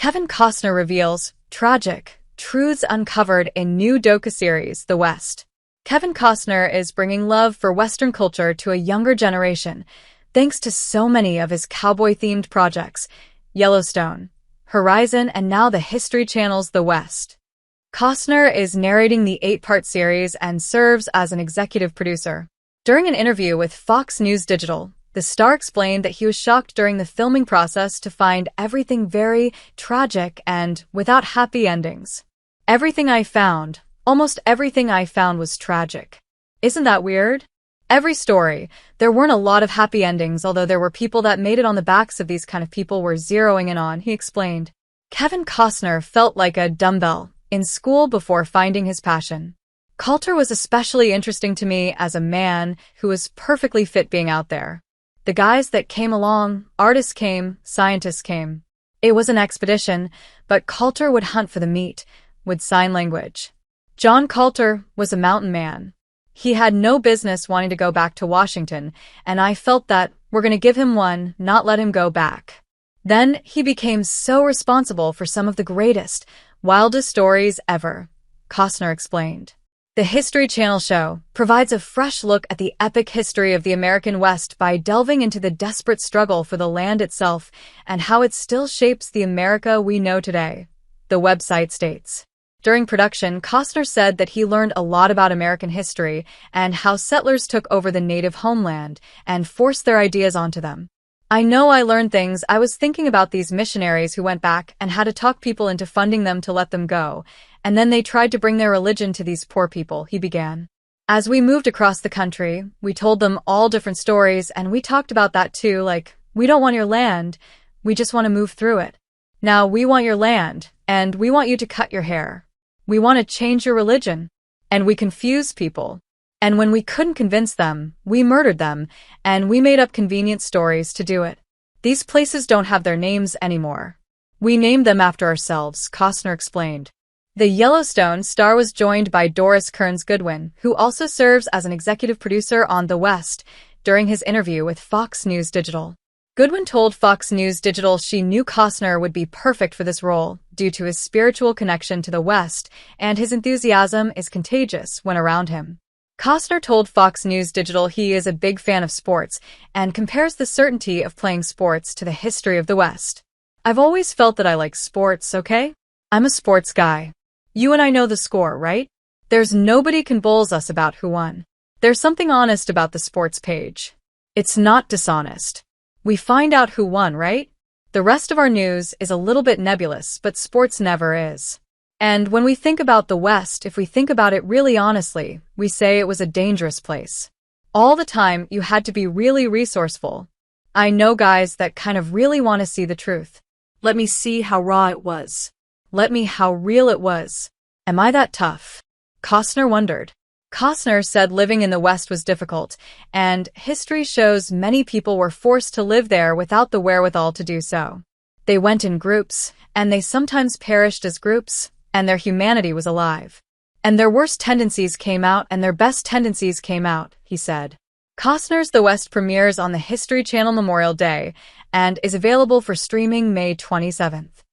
Kevin Costner reveals tragic truths uncovered in new docu-series, The West. Kevin Costner is bringing love for Western culture to a younger generation, thanks to so many of his cowboy-themed projects, Yellowstone, Horizon, and now the History Channel's The West. Costner is narrating the 8-part series and serves as an executive producer. During an interview with Fox News Digital, the star explained that he was shocked during the filming process to find everything very tragic and without happy endings. Almost everything I found was tragic. Isn't that weird? Every story, there weren't a lot of happy endings, although there were people that made it on the backs of these kind of people we're zeroing in on, he explained. Kevin Costner felt like a dumbbell in school before finding his passion. Culture was especially interesting to me as a man who was perfectly fit being out there. The guys that came along, artists came, scientists came. It was an expedition, but Coulter would hunt for the meat, with sign language. John Coulter was a mountain man. He had no business wanting to go back to Washington, and I felt that we're going to give him one, not let him go back. Then he became so responsible for some of the greatest, wildest stories ever, Costner explained. The History Channel show provides a fresh look at the epic history of the American West by delving into the desperate struggle for the land itself and how it still shapes the America we know today, the website states. During production, Costner said that he learned a lot about American history and how settlers took over the native homeland and forced their ideas onto them. I know I learned things. I was thinking about these missionaries who went back and had to talk people into funding them to let them go, and then they tried to bring their religion to these poor people, he began. As we moved across the country, we told them all different stories, and we talked about that too, like, we don't want your land, we just want to move through it. Now we want your land, and we want you to cut your hair. We want to change your religion. And we confused people. And when we couldn't convince them, we murdered them, and we made up convenient stories to do it. These places don't have their names anymore. We named them after ourselves, Costner explained. The Yellowstone star was joined by Doris Kearns Goodwin, who also serves as an executive producer on The West, during his interview with Fox News Digital. Goodwin told Fox News Digital she knew Costner would be perfect for this role due to his spiritual connection to the West, and his enthusiasm is contagious when around him. Costner told Fox News Digital he is a big fan of sports and compares the certainty of playing sports to the history of the West. I've always felt that I like sports, okay? I'm a sports guy. You and I know the score, right? There's nobody can bulls us about who won. There's something honest about the sports page. It's not dishonest. We find out who won, right? The rest of our news is a little bit nebulous, but sports never is. And when we think about the West, if we think about it really honestly, we say it was a dangerous place. All the time, you had to be really resourceful. I know guys that kind of really want to see the truth. Let me see how raw it was. Let me how real it was. Am I that tough? Costner wondered. Costner said living in the West was difficult, and history shows many people were forced to live there without the wherewithal to do so. They went in groups, and they sometimes perished as groups, and their humanity was alive. And their worst tendencies came out and their best tendencies came out, he said. Costner's The West premieres on the History Channel Memorial Day and is available for streaming May 27th.